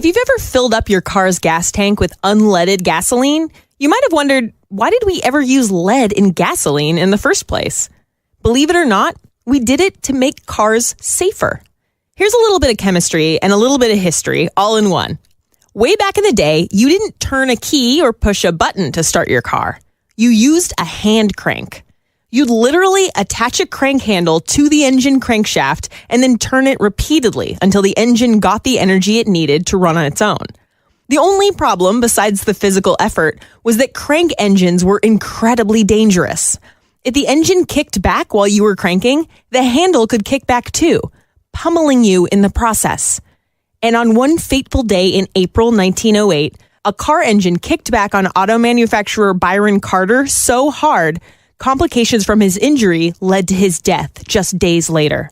If you've ever filled up your car's gas tank with unleaded gasoline, you might have wondered, why did we ever use lead in gasoline in the first place? Believe it or not, we did it to make cars safer. Here's a little bit of chemistry and a little bit of history all in one. Way back in the day, you didn't turn a key or push a button to start your car. You used a hand crank. You'd literally attach a crank handle to the engine crankshaft and then turn it repeatedly until the engine got the energy it needed to run on its own. The only problem, besides the physical effort, was that crank engines were incredibly dangerous. If the engine kicked back while you were cranking, the handle could kick back too, pummeling you in the process. And on one fateful day in April 1908, a car engine kicked back on auto manufacturer Byron Carter so hard, complications from his injury led to his death just days later.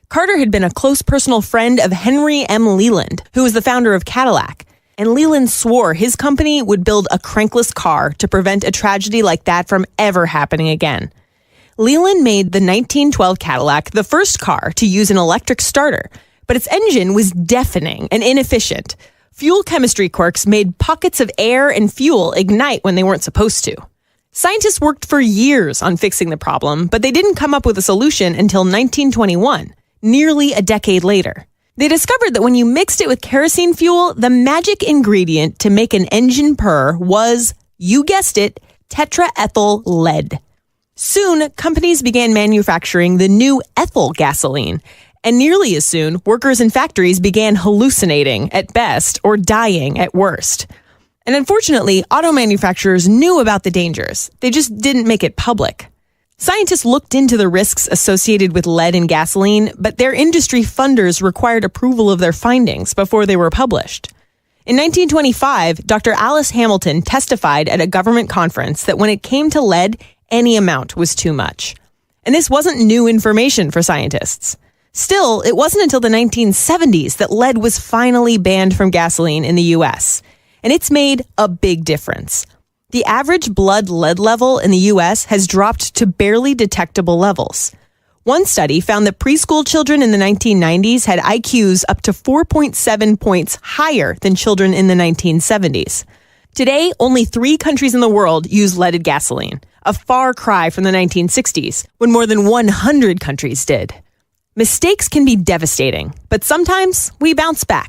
Carter had been a close personal friend of Henry M. Leland, who was the founder of Cadillac, and Leland swore his company would build a crankless car to prevent a tragedy like that from ever happening again. Leland made the 1912 Cadillac the first car to use an electric starter, but its engine was deafening and inefficient. Fuel chemistry quirks made pockets of air and fuel ignite when they weren't supposed to. Scientists worked for years on fixing the problem, but they didn't come up with a solution until 1921, nearly a decade later. They discovered that when you mixed it with kerosene fuel, the magic ingredient to make an engine purr was, you guessed it, tetraethyl lead. Soon, companies began manufacturing the new ethyl gasoline, and nearly as soon, workers in factories began hallucinating at best or dying at worst. And unfortunately, auto manufacturers knew about the dangers. They just didn't make it public. Scientists looked into the risks associated with lead in gasoline, but their industry funders required approval of their findings before they were published. In 1925, Dr. Alice Hamilton testified at a government conference that when it came to lead, any amount was too much. And this wasn't new information for scientists. Still, it wasn't until the 1970s that lead was finally banned from gasoline in the U.S., and it's made a big difference. The average blood lead level in the U.S. has dropped to barely detectable levels. One study found that preschool children in the 1990s had IQs up to 4.7 points higher than children in the 1970s. Today, only 3 countries in the world use leaded gasoline, a far cry from the 1960s, when more than 100 countries did. Mistakes can be devastating, but sometimes we bounce back.